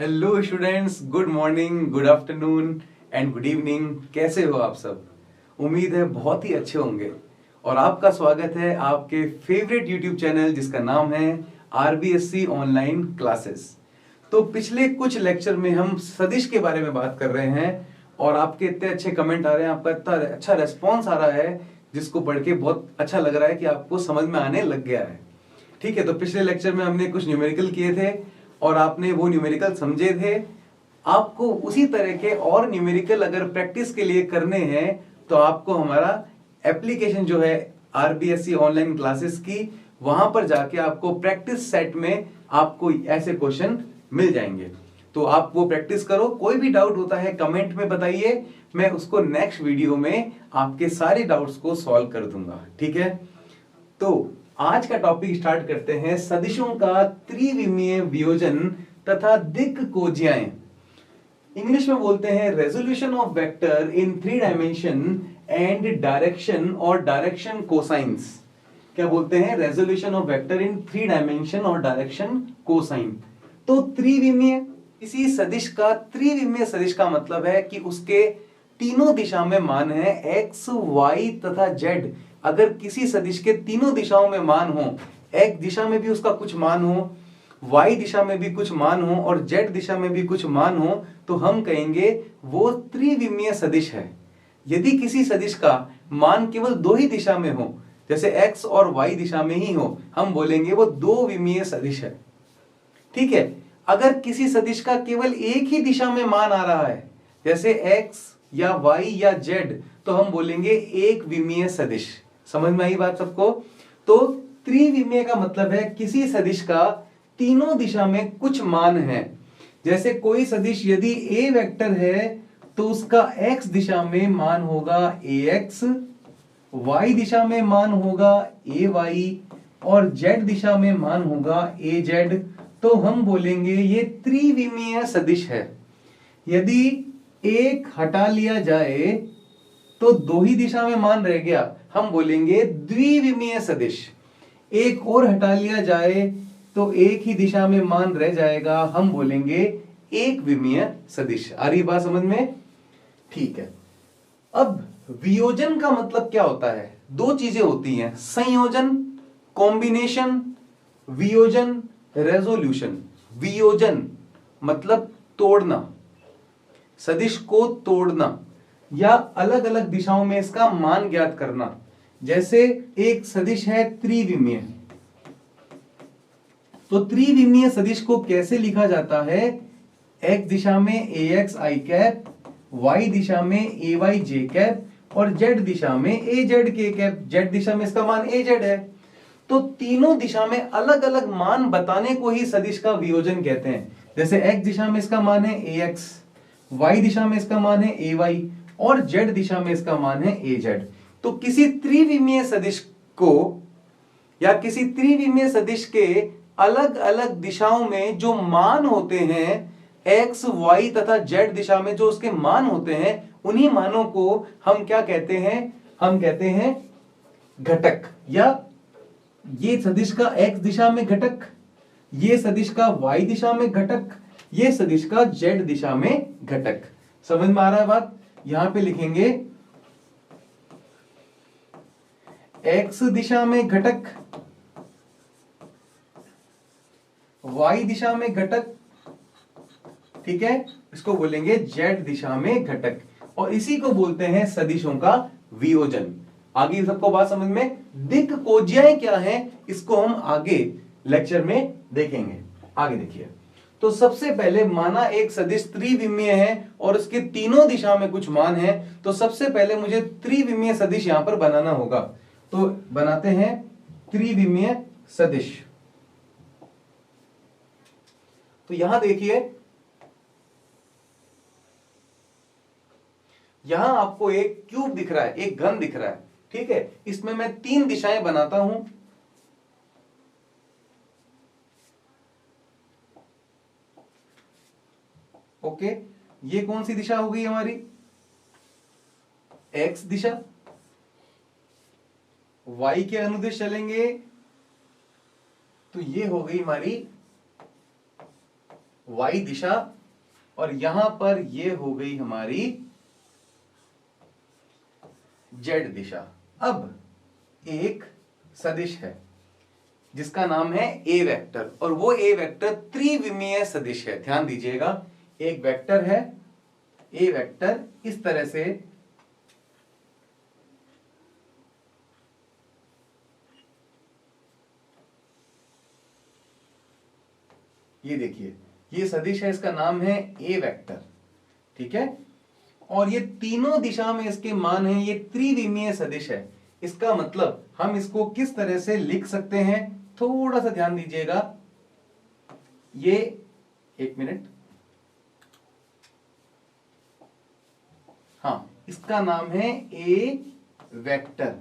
Hello students, good morning, good afternoon and good evening. कैसे हो आप सब? उम्मीद है बहुत ही अच्छे होंगे। और आपका स्वागत है आपके फेवरेट यूट्यूब चैनल जिसका नाम है आरबीएससी ऑनलाइन क्लासेस। तो पिछले कुछ लेक्चर में हम सदिश के बारे में बात कर रहे हैं और आपके इतने अच्छे कमेंट आ रहे हैं, आपका इतना अच्छा रेस्पॉन्स आ रहा है जिसको पढ़ के बहुत अच्छा लग रहा है कि आपको समझ में आने लग गया है। ठीक है, तो पिछले लेक्चर में हमने कुछ न्यूमेरिकल किए थे और आपने वो न्यूमेरिकल समझे थे। आपको उसी तरह के और न्यूमेरिकल अगर प्रैक्टिस के लिए करने हैं तो आपको हमारा एप्लीकेशन जो है आरबीएससी ऑनलाइन क्लासेस की, वहां पर जाके आपको प्रैक्टिस सेट में आपको ऐसे क्वेश्चन मिल जाएंगे। तो आप वो प्रैक्टिस करो। कोई भी डाउट होता है कमेंट में बताइए, मैं उसको नेक्स्ट वीडियो में आपके सारे डाउट्स को सॉल्व कर दूंगा। ठीक है, तो आज का टॉपिक स्टार्ट करते हैं। सदिशों का त्रिविमीय वियोजन तथा दिक्कोजियाएं। इंग्लिश में बोलते हैं resolution of vector in 3 dimension and direction और डायरेक्शन कोसाइंस। क्या बोलते हैं? Resolution of vector in 3 dimension और डायरेक्शन कोसाइन। तो त्रिविमीय, किसी सदिश का त्रिविमीय सदिश का मतलब है कि उसके तीनों दिशा में मान है एक्स, वाई तथा जेड। अगर किसी सदिश के तीनों दिशाओं में मान हो, एक्स दिशा में भी उसका कुछ मान हो, वाई दिशा में भी कुछ मान हो और जेड दिशा में भी कुछ मान हो, तो हम कहेंगे वो त्रिविमीय सदिश है। यदि किसी सदिश का मान केवल दो ही दिशा में हो, जैसे एक्स और वाई दिशा में ही हो, हम बोलेंगे वो दो विमीय सदिश है। ठीक है, अगर किसी सदिश का केवल एक ही दिशा में मान आ रहा है, जैसे एक्स या वाई या जेड, तो हम बोलेंगे एक विमीय सदिश। समझ में आई बात सबको? तो त्रिविमीय का मतलब है किसी सदिश का तीनों दिशा में कुछ मान है। जैसे कोई सदिश यदि ए वेक्टर है तो उसका एक्स दिशा में मान होगा ए एक्स, वाई दिशा में मान होगा ए वाई और जेड दिशा में मान होगा ए जेड। तो हम बोलेंगे ये त्रिविमीय सदिश है। यदि एक हटा लिया जाए तो दो ही दिशा में मान रह गया, हम बोलेंगे द्विविमीय सदिश। एक और हटा लिया जाए तो एक ही दिशा में मान रह जाएगा, हम बोलेंगे एक विमीय सदिश। आ रही बात समझ में? ठीक है। अब वियोजन का मतलब क्या होता है? दो चीजें होती हैं, संयोजन, कॉम्बिनेशन, वियोजन, रेजोल्यूशन। वियोजन मतलब तोड़ना, सदिश को तोड़ना या अलग अलग दिशाओं में इसका मान ज्ञात करना। जैसे एक सदिश है त्रिविमीय, तो त्रिविमीय सदिश को कैसे लिखा जाता है? एक्स दिशा में ए एक्स आई कैप, वाई दिशा में ए वाई जे कैप और जेड दिशा में ए जेड के कैप। जेड दिशा में इसका मान ए जेड है। तो तीनों दिशा में अलग अलग मान बताने को ही सदिश का वियोजन कहते हैं। जैसे एक्स दिशा में इसका मान है ए एक्स, वाई दिशा में इसका मान है ए वाई और जेड दिशा में इसका मान है ए जेड। तो किसी त्रिविमीय सदिश को या किसी त्रिविमीय सदिश के अलग अलग दिशाओं में जो मान होते हैं, एक्स, वाई तथा जेड दिशा में जो उसके मान होते हैं, उन्हीं मानों को हम क्या कहते हैं? हम कहते हैं घटक। या ये सदिश का एक्स दिशा में घटक, ये सदिश का वाई दिशा में घटक, ये सदिश का जेड दिशा में घटक। समझ में आ रहा है बात? यहां पे लिखेंगे एक्स दिशा में घटक, वाई दिशा में घटक, ठीक है, इसको बोलेंगे जेड दिशा में घटक। और इसी को बोलते हैं सदिशों का वियोजन। आगे सबको बात समझ में? दिक्कोजियाएं क्या है, इसको हम आगे लेक्चर में देखेंगे। आगे देखिए। तो सबसे पहले माना एक सदिश त्रिविमीय है और उसके तीनों दिशा में कुछ मान है, तो सबसे पहले मुझे त्रिविमीय सदिश यहां पर बनाना होगा। तो बनाते हैं त्रिविमीय सदिश। तो यहां देखिए, यहां आपको एक क्यूब दिख रहा है, एक घन दिख रहा है। ठीक है, इसमें मैं 3 दिशाएं बनाता हूं। ओके, ये कौन सी दिशा हो गई हमारी? एक्स दिशा। वाई के अनुदिश चलेंगे तो ये हो गई हमारी y दिशा, और यहां पर ये हो गई हमारी z दिशा। अब एक सदिश है जिसका नाम है a वेक्टर, और वो a वेक्टर त्रिविमीय सदिश है। ध्यान दीजिएगा, एक वेक्टर है a वेक्टर, इस तरह से ये देखिए, ये सदिश है, इसका नाम है a वेक्टर, ठीक है। और ये तीनों दिशा में इसके मान हैं, ये त्रिविमीय सदिश है। इसका मतलब हम इसको किस तरह से लिख सकते हैं, थोड़ा सा ध्यान दीजिएगा। ये एक मिनट, हाँ, इसका नाम है a वेक्टर।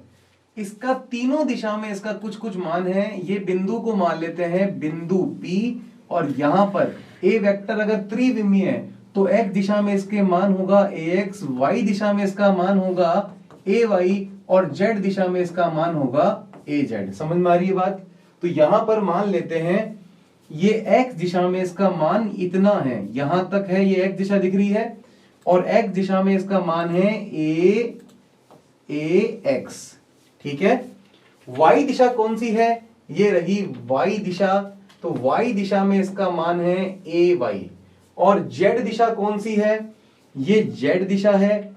इसका तीनों दिशा में इसका कुछ कुछ मान है। ये बिंदु को मान लेते हैं बिंदु P, और यहां पर a वेक्टर अगर त्रिविमीय है तो x दिशा में इसके मान होगा ax, y दिशा में इसका मान होगा ay, और z दिशा में इसका मान होगा az। समझ में आ रही है बात? तो यहां पर मान लेते हैं ये x दिशा में इसका मान इतना है, यहां तक है, ये x दिशा दिख रही है, और x दिशा में इसका मान है ax, ठीक है। y दिशा कौन सी है? ये रही y दिशा, तो y दिशा में इसका मान है ay। और z दिशा कौन सी है? ये z दिशा है,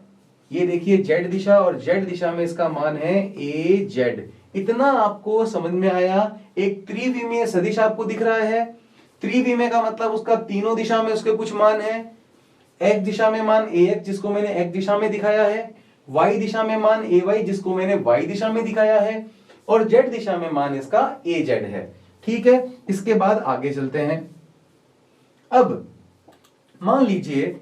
ये देखिए z दिशा, और z दिशा में इसका मान है az। इतना आपको समझ में आया? एक त्रिविमीय सदिश आपको दिख रहा है। त्रिविमीय का मतलब उसका तीनों दिशा में उसके कुछ मान है। x दिशा में मान ax जिसको मैंने x दिशा में दिखाया है, y दिशा में मान ay जिसको मैंने y दिशा में दिखाया है, और z दिशा में मान इसका az है, ठीक है। इसके बाद आगे चलते हैं। अब मान लीजिए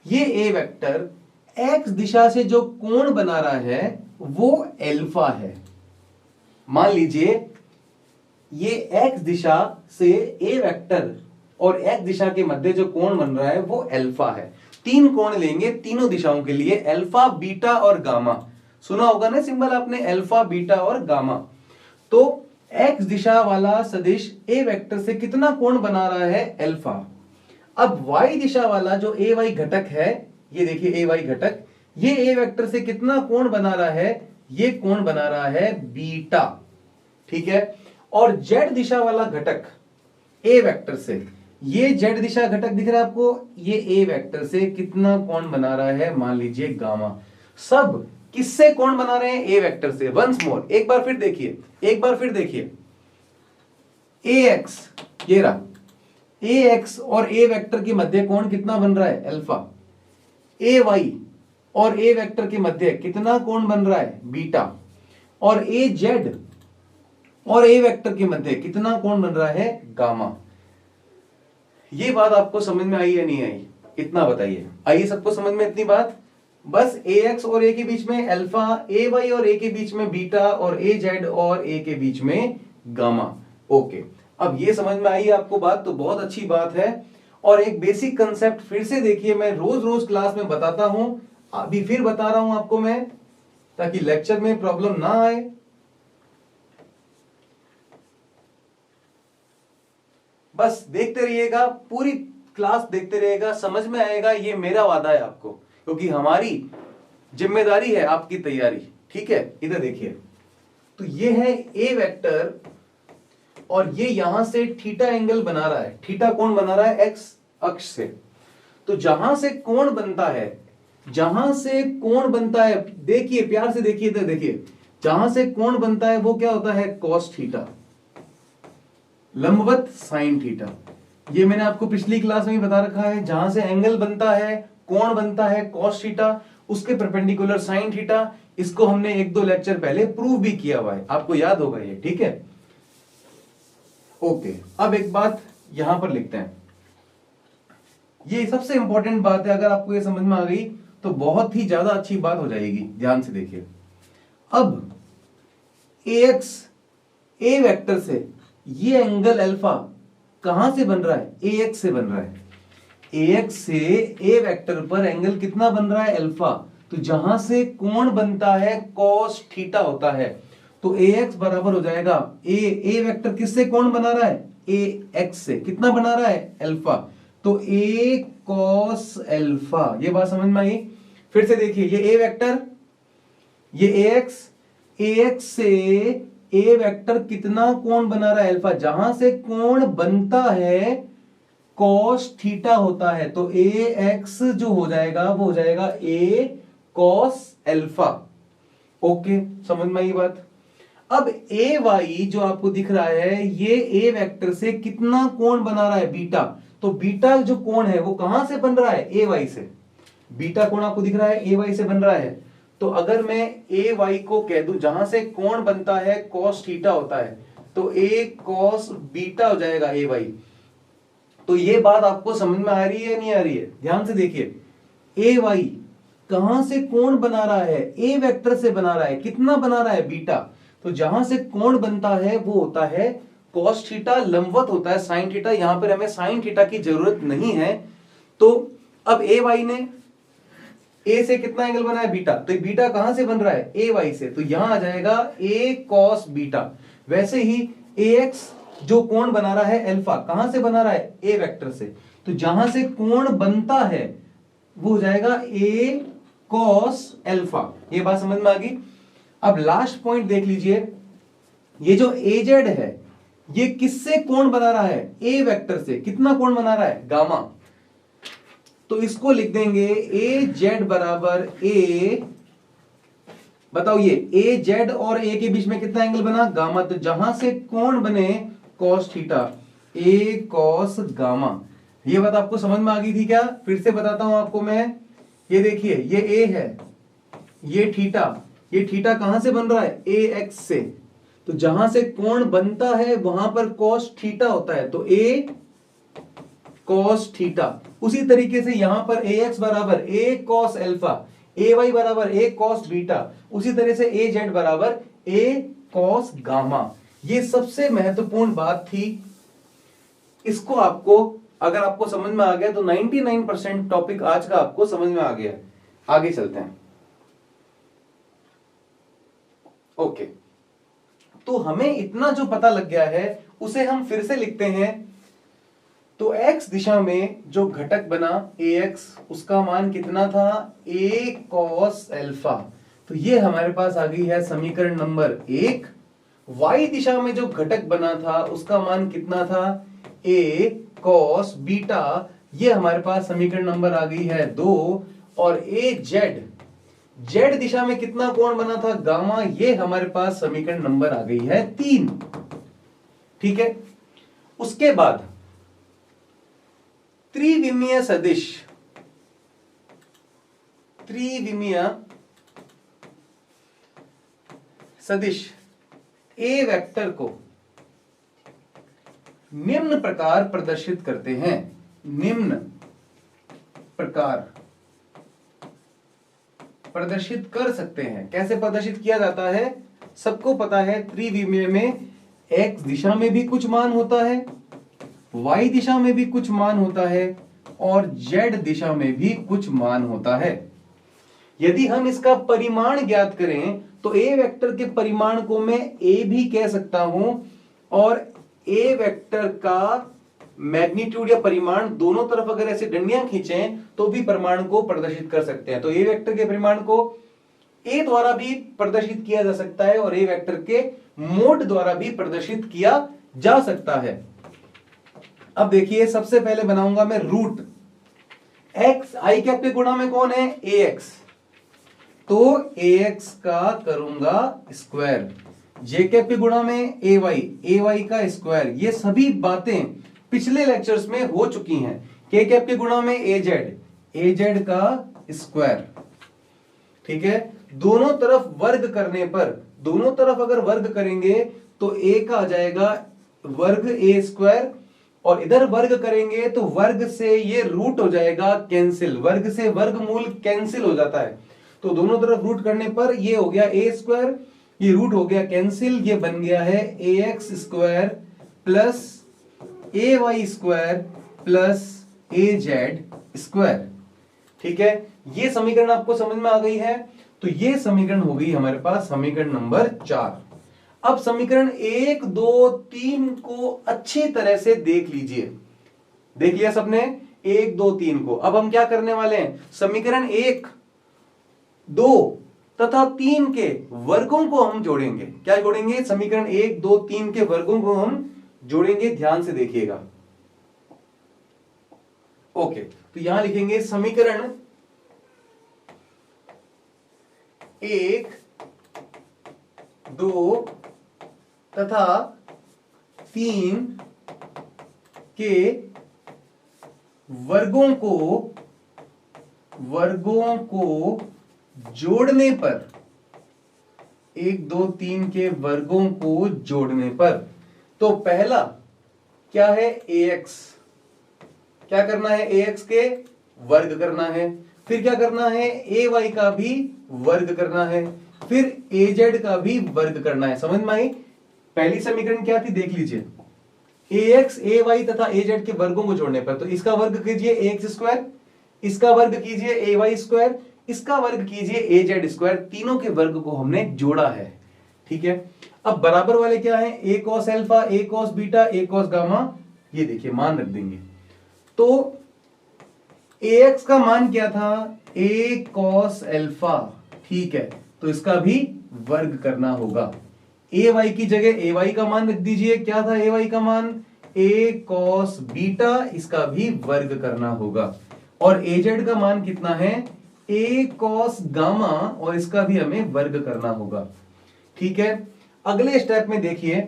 ये a वेक्टर x दिशा से जो कोण बना रहा है वो अल्फा है। मान लीजिए ये x दिशा से a वेक्टर और x दिशा के मध्य जो कोण बन रहा है वो अल्फा है। तीन कोण लेंगे तीनों दिशाओं के लिए, अल्फा, बीटा और गामा। सुना होगा ना सिंबल आपने, अल्फा, बीटा और गामा। तो x दिशा वाला सदिश a वेक्टर से कितना कोण बना रहा है? अल्फा। अब y दिशा वाला जो ay घटक है, ये देखिए ay घटक, ये a वेक्टर से कितना कोण बना रहा है? ये कोण बना रहा है बीटा, ठीक है। और z दिशा वाला घटक a वेक्टर से, ये z दिशा घटक दिख रहा है आपको, ये a वेक्टर से कितना कोण बना रहा है? मान लीजिए गामा। सब किससे कोण बना रहे हैं? a वेक्टर से। वंस मोर, एक बार फिर देखिए, एक बार फिर देखिए, ax, ये रहा ax और a वेक्टर के मध्य कोण कितना बन रहा है? अल्फा। ay और a वेक्टर के मध्य कितना कोण बन रहा है? बीटा। और az और a वेक्टर के मध्य कितना कोण बन रहा है? गामा। ये बात आपको समझ में आई या नहीं आई? इतना बताइए, आइए सबको समझ में इतनी बात? बस ax और a के बीच में अल्फा, ay और a के बीच में बीटा, और az और a के बीच में गामा। ओके, अब ये समझ में आई आपको बात? तो बहुत अच्छी बात है। और एक बेसिक कंसेप्ट फिर से देखिए, मैं रोज रोज क्लास में बताता हूं, अभी फिर बता रहा हूं आपको मैं, ताकि लेक्चर में प्रॉब्लम ना आए। बस देखते रहिएगा, पूरी क्लास देखते रहिएगा, समझ में आएगा, ये मेरा वादा है आपको, क्योंकि हमारी जिम्मेदारी है आपकी तैयारी, ठीक है। इधर देखिए, तो ये है a वेक्टर, और ये यहां से थीटा एंगल बना रहा है, थीटा कोण बना रहा है x अक्ष से। तो जहां से कोण बनता है, जहां से कोण बनता है, देखिए प्यार से देखिए, इधर देखिए, जहां से कोण बनता है वो क्या होता है? cos थीटा, लंबवत sin थीटा। ये मैंने आपको पिछली क्लास में भी बता रखा है, जहां से एंगल बनता है, कोण बनता है cos थीटा, उसके परपेंडिकुलर sin थीटा। इसको हमने एक दो लेक्चर पहले प्रूव भी किया हुआ है, आपको याद होगा ये, ठीक है। ओके, अब एक बात यहां पर लिखते हैं, ये सबसे इंपॉर्टेंट बात है। अगर आपको ये समझ में आ गई तो बहुत ही ज्यादा अच्छी बात हो जाएगी। ध्यान से देखिए, अब ax a वेक्टर से ये एंगल अल्फा कहां से बन रहा है? ax से बन रहा है। ax से a वेक्टर पर एंगल कितना बन रहा है? अल्फा। तो जहां से कोण बनता है cos थीटा होता है, तो ax बराबर हो जाएगा a वेक्टर किससे कोण बना रहा है? ax से कितना बना रहा है? अल्फा। तो a cos अल्फा, ये बात समझ में आई। फिर से देखिए, ये a वेक्टर, ये ax से a वेक्टर कितना कोण बना रहा है अल्फा, जहां से कोण बनता है cos थीटा होता है, तो ax जो हो जाएगा वो हो जाएगा a cos अल्फा। ओके, समझ में आई बात। अब ए वाई जो आपको दिख रहा है, ये ए वेक्टर से कितना कोण बना रहा है, बीटा। तो बीटा जो कोण है वो कहां से बन रहा है, ए वाई से। बीटा कोण आपको दिख रहा है ए वाई से बन रहा है। तो अगर मैं ए वाई को कह दूं, जहां से कोण बनता है कॉस थीटा होता है, तो ए कॉस बीटा हो जाएगा ए वाई। तो ये बात आपको समझ में आ रही है नहीं आ रही है, ध्यान से देखिए। ए वाई कहां से कोण बना रहा है, ए वेक्टर से बना रहा है, कितना बना रहा है, बीटा। तो जहां से कोण बनता है वो होता है cos थीटा, लंबवत होता है sin थीटा। यहां पर हमें sin थीटा की जरूरत नहीं है। तो अब ए वाई ने ए से कितना एंगल बना है, बीटा। तो बीटा कहां से बन रहा है, ए वाई से, तो यहां आ जाएगा ए cos बीटा। वैसे ही ए एक्स जो कोण बना रहा है अल्फा, कहां से बना रहा है, ए वेक्टर से। तो जहां से कोण बनता है वो हो जाएगा ए cos अल्फा। ये बात समझ में आ गई। अब लास्ट पॉइंट देख लीजिए, ये जो ए जेड है ये किससे कोण बना रहा है, ए वेक्टर से। कितना कोण बना रहा है, गामा। तो इसको लिख देंगे ए जेड बराबर ए, बताओ ये ए जेड और ए के बीच में कितना एंगल बना, गामा। तो जहां से कोण बने cos थीटा, ए cos गामा। ये बात आपको समझ में आ गई थी क्या, फिर से बताता हूं आपको मैं। ये देखिए, ये ए है, ये थीटा, ये थीटा कहां से बन रहा है, ए एक्स से। तो जहां से कोण बनता है वहां पर cos थीटा होता है, तो ए cos थीटा। उसी तरीके से यहां पर ए एक्स बराबर ए cos अल्फा, ए वाई बराबर ए cos बीटा, उसी तरह से ए जेड बराबर ए cos गामा। ये सबसे महत्वपूर्ण बात थी। इसको आपको, अगर आपको समझ में आ गया तो 99% टॉपिक आज का आपको समझ में आ गया। आगे चलते हैं। ओके, तो हमें इतना जो पता लग गया है उसे हम फिर से लिखते हैं। तो x दिशा में जो घटक बना ax, उसका मान कितना था, a cos अल्फा। तो ये हमारे पास आ गई है समीकरण नंबर 1। y दिशा में जो घटक बना था उसका मान कितना था, a cos बीटा। ये हमारे पास समीकरण नंबर आ गई है 2। और a जेड दिशा में कितना कोण बना था, गामा। ये हमारे पास समीकरण नंबर आ गई है 3। ठीक है। उसके बाद त्रिविमीय सदिश ए वेक्टर को निम्न प्रकार प्रदर्शित करते हैं। निम्न प्रकार प्रदर्शित कर सकते हैं। कैसे प्रदर्शित किया जाता है, सबको पता है। त्रिविमीय में x दिशा में भी कुछ मान होता है, y दिशा में भी कुछ मान होता है, और z दिशा में भी कुछ मान होता है। यदि हम इसका परिमाण ज्ञात करें तो a वेक्टर के परिमाण को मैं a भी कह सकता हूं, और a वेक्टर का मैग्नीट्यूड या परिमाण दोनों तरफ अगर ऐसे डंडियां खींचें तो भी परिमाण को प्रदर्शित कर सकते हैं। तो a वेक्टर के परिमाण को a द्वारा भी प्रदर्शित किया जा सकता है और a वेक्टर के मोड द्वारा भी प्रदर्शित किया जा सकता है। अब देखिए, सबसे पहले बनाऊंगा मैं रूट x, आई कैप के गुणा में कौन है, ax। तो ax का करूंगा स्क्वायर, जे कैप के गुणा में ay का स्क्वायर। ये सभी बातें पिछले लेक्चर्स में हो चुकी हैं। के कैप के गुणा में az का स्क्वायर। ठीक है। दोनों तरफ वर्ग करने पर, दोनों तरफ अगर वर्ग करेंगे तो a का आ जाएगा वर्ग a स्क्वायर, और इधर वर्ग करेंगे तो वर्ग से ये रूट हो जाएगा कैंसिल, वर्ग से वर्गमूल कैंसिल हो जाता है। तो दोनों तरफ रूट करने पर ये हो गया a स्क्वायर, ये रूट हो गया कैंसिल, ये बन गया है ax square plus ay square plus az square. ठीक है। ये समीकरण आपको समझ में आ गई है। तो ये समीकरण हो गई हमारे पास समीकरण नंबर 4। अब समीकरण 1, 2, 3 को अच्छी तरह से देख लीजिए। देख लिया सबने, 1 2 3 को। अब हम क्या करने वाले हैं, समीकरण 1 2 तथा 3 के वर्गों को हम जोड़ेंगे। क्या जोड़ेंगे, समीकरण 1 2 3 के वर्गों को हम जोड़ेंगे। ध्यान से देखिएगा। ओके, तो यहां लिखेंगे समीकरण 1 2 तथा 3 के वर्गों को जोड़ने पर, 1 2 3 के वर्गों को जोड़ने पर, तो पहला क्या है, ax, क्या करना है, ax के वर्ग करना है। फिर क्या करना है, ay का भी वर्ग करना है। फिर az का भी वर्ग करना है। समझ में आई? पहली समीकरण क्या थी, देख लीजिए, ax ay तथा az के वर्गों को जोड़ने पर, तो इसका वर्ग कीजिए ax स्क्वायर, इसका वर्ग कीजिए ay स्क्वायर, इसका वर्ग कीजिए az स्क्वायर। तीनों के वर्ग को हमने जोड़ा है। ठीक है, अब बराबर वाले क्या है, a cos alpha, a cos beta, a cos gamma, ये देखिए मान रख देंगे। तो ax का मान क्या था, a cos अल्फा, ठीक है, तो इसका भी वर्ग करना होगा। ay की जगह ay का मान रख दीजिए, क्या था ay का मान, a cos बीटा, इसका भी वर्ग करना होगा। और az का मान कितना है, a cos गामा, और इसका भी हमें वर्ग करना होगा। ठीक है, अगले स्टेप में देखिए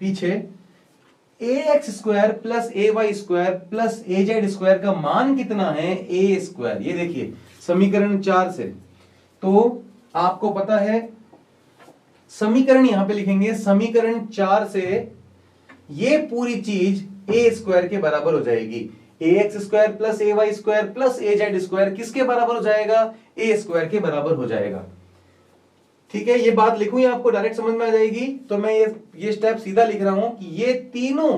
पीछे, ax square plus ay square plus az square का मान कितना है, a स्क्वायर। ये देखिए समीकरण 4 से, तो आपको पता है समीकरण यहां पे लिखेंगे, समीकरण 4 से ये पूरी चीज a स्क्वायर के बराबर हो जाएगी। ax square plus ay square plus az square किसके बराबर हो जाएगा, a स्क्वायर के बराबर हो जाएगा। ठीक है, ये बात लिखूं या आपको डायरेक्ट समझ में आ जाएगी, तो मैं ये स्टेप सीधा लिख रहा हूं कि ये तीनों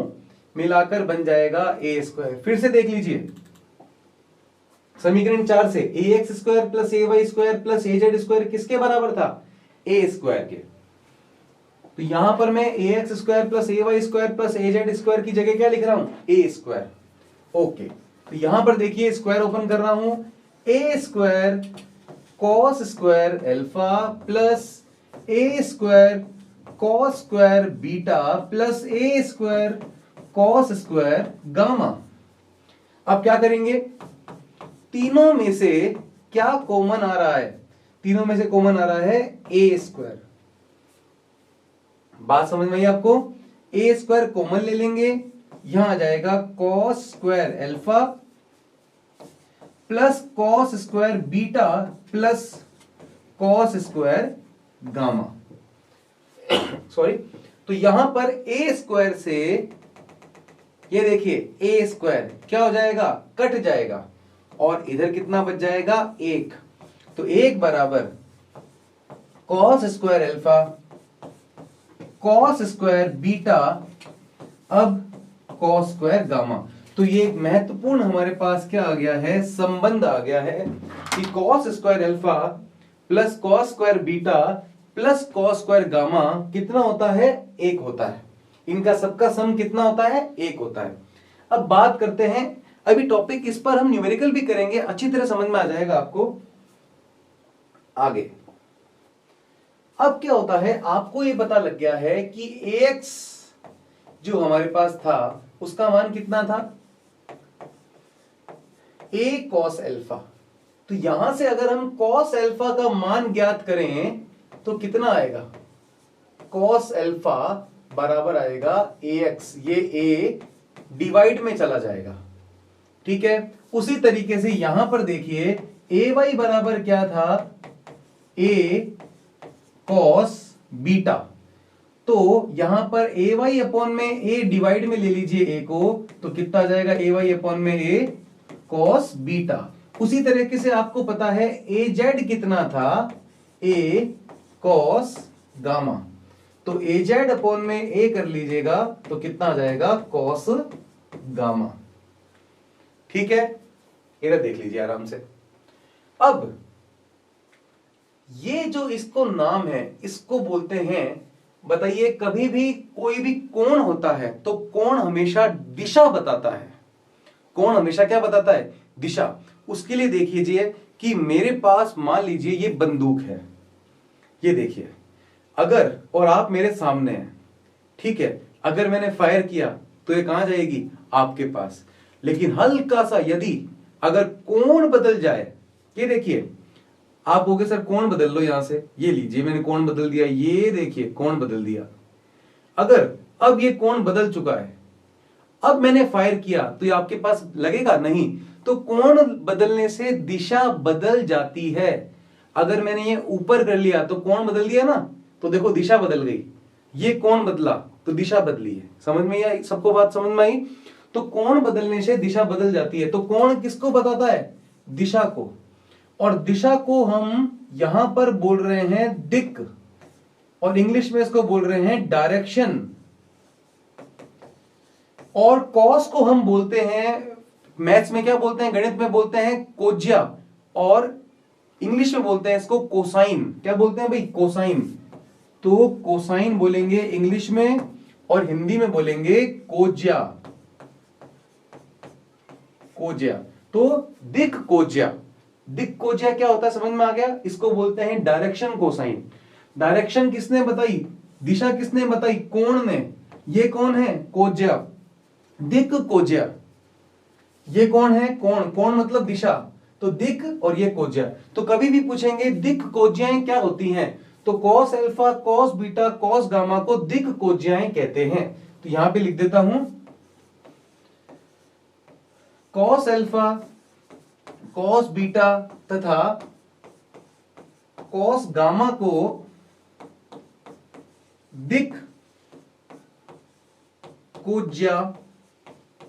मिलाकर बन जाएगा a स्क्वायर। फिर से देख लीजिए, समीकरण 4 से ax square plus ay square plus az square किसके बराबर था, a स्क्वायर के। तो यहां पर मैं ax square plus ay square plus az square की जगह क्या लिख रहा हूं, a स्क्वायर। ओके, तो यहां पर देखिए स्क्वायर ओपन कर रहा हूं, a square cos square alpha plus a square cos square beta plus a square cos square gamma. अब क्या करेंगे, तीनों में से क्या कॉमन आ रहा है, तीनों में से कॉमन आ रहा है a स्क्वायर। बात समझ में आई आपको, a स्क्वायर कॉमन ले लेंगे, यहां आ जाएगा cos square alpha plus cos square beta plus cos square gamma. Sorry, तो यहां पर a स्क्वायर से ये देखिए a स्क्वायर क्या हो जाएगा, कट जाएगा, और इधर कितना बच जाएगा, 1। तो 1 बराबर cos square alpha cos square beta, अब cos स्क्वायर गामा। तो ये एक महत्वपूर्ण हमारे पास क्या आ गया है, संबंध आ गया है कि cos square alpha plus cos square beta plus cos square gamma कितना होता है, 1 होता है। इनका सबका सम कितना होता है, 1 होता है। अब बात करते हैं, अभी टॉपिक इस पर हम न्यूमेरिकल भी करेंगे, अच्छी तरह समझ में आ जाएगा आपको आगे। अब क्या होता है, आपको ये पता लग गया है कि ax जो हमारे पास था उसका मान कितना था, a cos अल्फा। तो यहां से अगर हम cos अल्फा का मान ज्ञात करें तो कितना आएगा, cos अल्फा बराबर आएगा ax, ये a डिवाइड में चला जाएगा। ठीक है, उसी तरीके से यहां पर देखिए ay बराबर क्या था, a cos बीटा। तो यहां पर ay अपॉन में a डिवाइड में ले लीजिए a को, तो कितना आ जाएगा, ay अपॉन में a cos बीटा। उसी तरीके से आपको पता है az कितना था, a cos गामा। तो az अपॉन में a कर लीजिएगा, तो कितना आ जाएगा, cos गामा। ठीक है, इधर देख लीजिए आराम से। अब ये जो इसको नाम है, इसको बोलते हैं, बताइए कभी भी कोई भी कोण होता है तो कोण हमेशा दिशा बताता है। कोण हमेशा क्या बताता है? दिशा। उसके लिए देखिए कि मेरे पास मान लीजिए ये बंदूक है, ये देखिए, अगर और आप मेरे सामने हैं, ठीक है, अगर मैंने फायर किया तो ये कहां जाएगी? आपके पास। लेकिन हल्का सा यदि अगर कोण बदल जाए, ये देखिए, आप कहोगे सर कोण बदल लो यहां से, ये लीजिए मैंने कोण बदल दिया, ये देखिए कोण बदल दिया। अगर अब ये कोण बदल चुका है, अब मैंने फायर किया तो ये आपके पास लगेगा? नहीं। तो कोण बदलने से दिशा बदल जाती है। अगर मैंने ये ऊपर कर लिया तो कोण बदल दिया ना, तो देखो दिशा बदल गई। ये कोण बदला तो दिशा बदली है। समझ में आई? सबको बात समझ में आई? तो कोण बदलने से दिशा बदल जाती है। तो कोण किसको बताता है? दिशा को। और दिशा को हम यहां पर बोल रहे हैं दिक्, और इंग्लिश में इसको बोल रहे हैं डायरेक्शन। और कॉस को हम बोलते हैं, मैथ्स में क्या बोलते हैं, गणित में बोलते हैं कोज्या, और इंग्लिश में बोलते हैं इसको कोसाइन। क्या बोलते हैं भाई? कोसाइन। तो कोसाइन बोलेंगे इंग्लिश में, और हिंदी में बोलेंगे कोज्या। कोज्या। तो दिक् कोज्या। दिक् कोज्या क्या होता है? समझ में आ गया? इसको बोलते हैं डायरेक्शन कोसाइन। डायरेक्शन किसने बताई? दिशा किसने बताई? कोण ने। ये कौन है? कोज्या। दिक् कोज्या। ये कौन है? कोण। कोण मतलब दिशा। तो दिक् और ये कोज्या। तो कभी भी पूछेंगे दिक् कोज्याएं क्या होती हैं, तो cos alpha, cos beta, cos gamma को दिक् कोज्याएं कहते हैं। तो यहां पे लिख देता हूं, कॉस अल्फा, कॉस बीटा तथा कॉस गामा को दिक् कोज्या,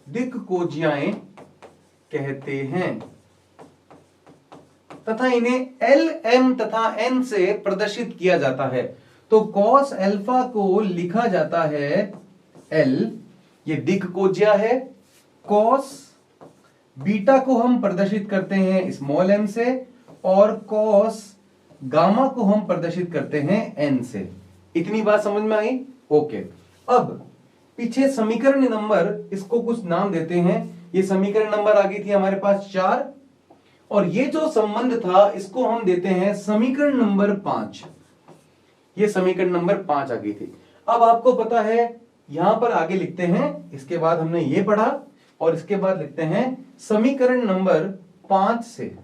दिक् कोज्याएं कहते हैं, तथा इन्हें एल, एम तथा एन से प्रदर्शित किया जाता है। तो कॉस अल्फा को लिखा जाता है एल, ये दिक् कोज्या है। कॉस बीटा को हम प्रदर्शित करते हैं स्मॉल एम से, और कॉस गामा को हम प्रदर्शित करते हैं एन से। इतनी बात समझ में आई? ओके। अब पीछे समीकरण नंबर, इसको कुछ नाम देते हैं। ये समीकरण नंबर आ गई थी हमारे पास 4, और ये जो संबंध था इसको हम देते हैं समीकरण नंबर 5। ये समीकरण नंबर 5 आ गई थी। अब आपको पता है, यहां पर आगे लिखते हैं, इसके बाद हमने ये पढ़ा, और इसके बाद लिखते हैं समीकरण नंबर 5 से।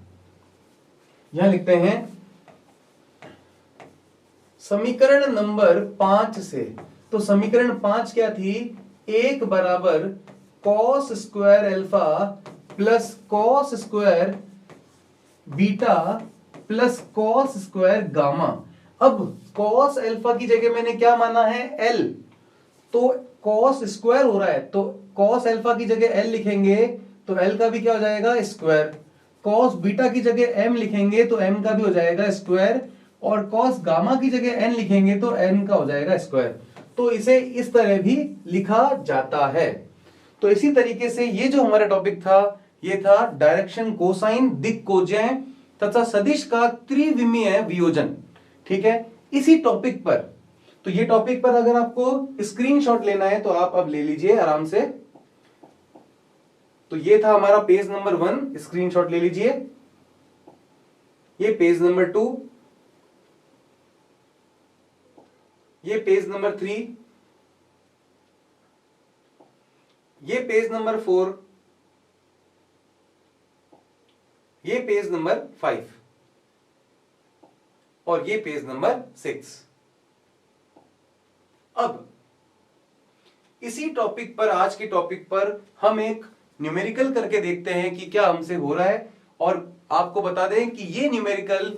यहां लिखते हैं समीकरण नंबर 5 से। तो समीकरण 5 क्या थी? 1 बराबर cos square alpha plus cos square beta plus cos square gamma. अब कॉस अल्फा की जगह मैंने क्या माना है? एल। तो कॉस स्क्वायर हो रहा है, तो कॉस अल्फा की जगह एल लिखेंगे तो एल का भी क्या हो जाएगा? स्क्वायर। कॉस बीटा की जगह एम लिखेंगे तो एम का भी हो जाएगा स्क्वायर, और कॉस गामा की जगह एन लिखेंगे तो एन का हो जाएगा स्क्वायर। तो इसे इस तरह भी लिखा जाता है। तो इसी तरीके से ये जो हमारा टॉपिक था, ये था डायरेक्शन कोसाइन, दिक् कोज्याएं तथा सदिश का त्रिविमीय वियोजन। ठीक है, इसी टॉपिक पर। तो ये टॉपिक पर अगर आपको स्क्रीनशॉट लेना है तो आप अब ले लीजिए आराम से। तो ये था हमारा पेज नंबर 1, स्क्रीनशॉट ले लीजिए। ये पेज नंबर 2, ये पेज नंबर 3, ये पेज नंबर 4, ये पेज नंबर 5, और ये पेज नंबर 6। अब इसी टॉपिक पर, आज के टॉपिक पर हम एक न्यूमेरिकल करके देखते हैं कि क्या हमसे हो रहा है। और आपको बता दें कि ये न्यूमेरिकल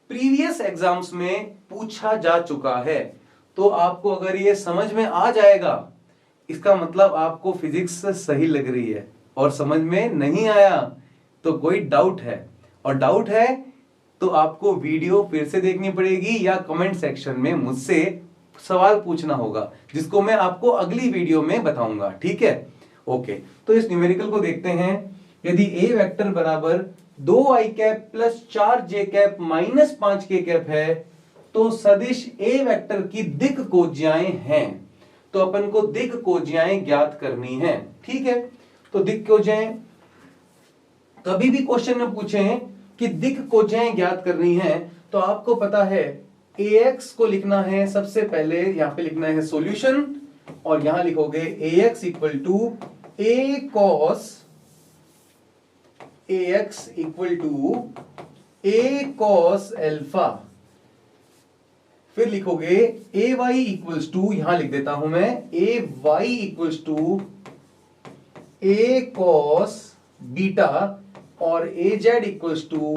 प्रीवियस एग्जाम्स में पूछा जा चुका है। तो आपको अगर ये समझ में आ जाएगा, इसका मतलब आपको फिजिक्स सही लग रही है, और समझ में नहीं आया तो कोई डाउट है, और डाउट है तो आपको वीडियो फिर से देखनी पड़ेगी या कमेंट सेक्शन में मुझसे सवाल पूछना होगा, जिसको मैं आपको अगली वीडियो में बताऊंगा। ठीक है, ओके। तो इस न्यूमेरिकल को देखते हैं। यदि ए वेक्टर बराबर 2i cap plus 4j cap minus 5k cap है, तो सदिश ए वेक्टर की दिक् कोज्याएं हैं। तो अपन को दिक् कोज्याएं ज्ञात करनी है। ठीक है, तो दिक् कोज्याएं कभी भी क्वेश्चन में पूछें कि दिक् कोज्याएं ज्ञात करनी है तो आपको पता है ax को लिखना है सबसे पहले, यहां पे लिखना है सॉल्यूशन और यहां लिखोगे ax equal to a cos alpha, फिर लिखोगे ay इक्वल्स टू, यहां लिख देता हूं मैं ay equals to a cos beta और az equals to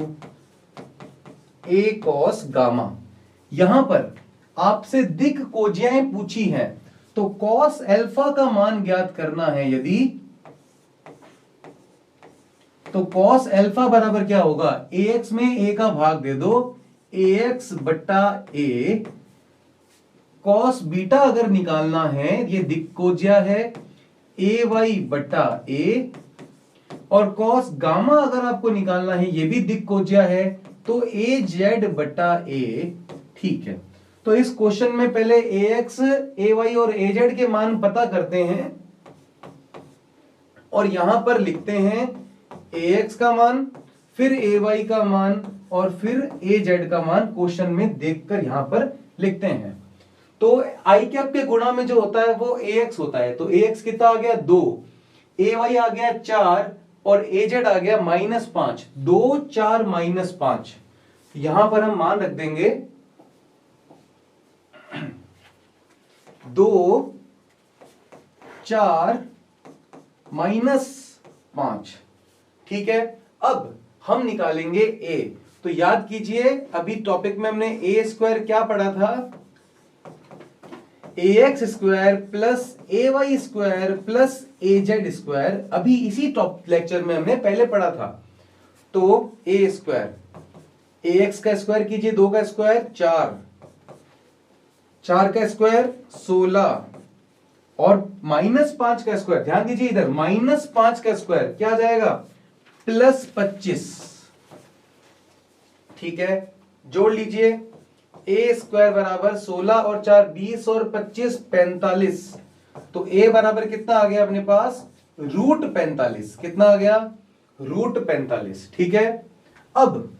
a cos gamma. यहां पर आपसे दिक् कोज्याएं पूछी हैं तो cos अल्फा का मान ज्ञात करना है यदि, तो cos अल्फा बराबर क्या होगा, ax में a का भाग दे दो, ax बट्टा a, cos बीटा अगर निकालना है ये दिक् कोज्या है ay बट्टा a, और cos गामा अगर आपको निकालना है ये भी दिक् कोज्या है तो az बट्टा a। ठीक है, तो इस क्वेश्चन में पहले ax, ay और az के मान पता करते हैं और यहां पर लिखते हैं ax का मान, फिर ay का मान और फिर az का मान क्वेश्चन में देखकर यहां पर लिखते हैं। तो i कैप के गुणा में जो होता है वो ax होता है, तो ax कितना आ गया 2, ay आ गया 4 और az आ गया -5, 2 4 -5। यहां पर हम मान रख देंगे 2 4 -5। ठीक है, अब हम निकालेंगे a। तो याद कीजिए अभी टॉपिक में हमने a स्क्वायर क्या पढ़ा था, ax square plus ay square plus az square, अभी इसी टॉप लेक्चर में हमने पहले पढ़ा था। तो a स्क्वायर, ax का स्क्वायर कीजिए, 2 का स्क्वायर 4, 4 का स्क्वायर 16 और -5 का स्क्वायर, ध्यान दीजिए इधर -5 का स्क्वायर क्या आ जाएगा +25। ठीक है, जोड़ लीजिए, a स्क्वायर बराबर 16 और 4 20 और 25 45। तो a बराबर कितना आ गया अपने पास √45, कितना आ गया √45। ठीक है, अब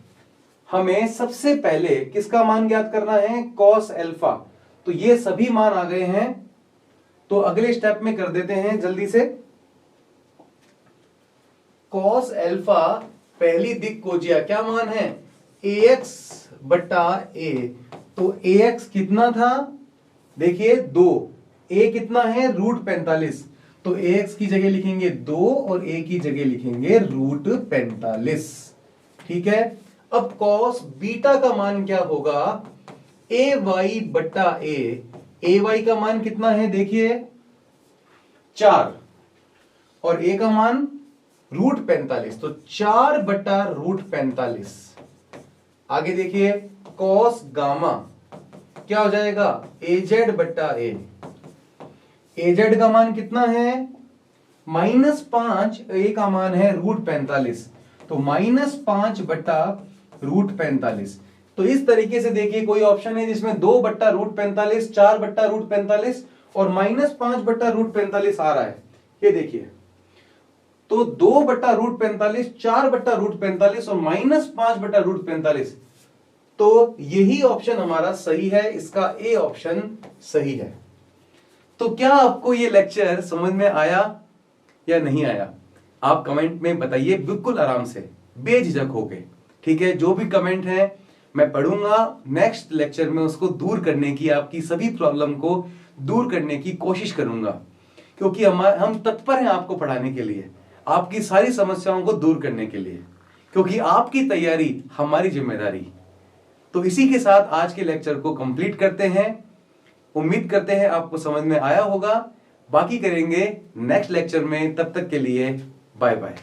हमें सबसे पहले किसका मान ज्ञात करना है, cos अल्फा। तो ये सभी मान आ गए हैं, तो अगले स्टेप में कर देते हैं जल्दी से। cos अल्फा पहली दिक् कोज्या क्या मान है, ax बट्टा a। तो ax कितना था, देखिए 2, a कितना है √45, तो ax की जगह लिखेंगे 2 और a की जगह लिखेंगे √45। ठीक है, अब cos बीटा का मान क्या होगा, ay बट्टा a। ay का मान कितना है देखिए 4 और a का मान √45, तो 4 बट्टा √45। आगे देखिए cos गामा क्या हो जाएगा, az बट्टा a। az का मान कितना है -5, a का मान है √45, तो -5 बट्टा √45। तो इस तरीके से देखिए कोई ऑप्शन है जिसमें 2 बट्टा √45, 4 बट्टा √45 और -5 बट्टा √45 आ रहा है, ये देखिए। तो 2 बट्टा √45, 4 बट्टा √45 और -5 बट्टा √45, तो यही ऑप्शन हमारा सही है, इसका ए ऑप्शन सही है। तो क्या आपको ये लेक्चर समझ में आया या नहीं आया, आप कमेंट में बताइए, बिल्कुल आराम से बेझिझक होके। ठीक है, जो भी कमेंट है मैं पढ़ूंगा, नेक्स्ट लेक्चर में उसको दूर करने की, आपकी सभी प्रॉब्लम को दूर करने की कोशिश करूंगा, क्योंकि हम तत्पर हैं आपको पढ़ाने के लिए, आपकी सारी समस्याओं को दूर करने के लिए, क्योंकि आपकी तैयारी हमारी जिम्मेदारी। तो इसी के साथ आज के लेक्चर को कंप्लीट करते हैं। उम्मीद करते हैं आपको समझ में आया होगा, बाकी करेंगे नेक्स्ट लेक्चर में। तब तक के लिए बाय बाय।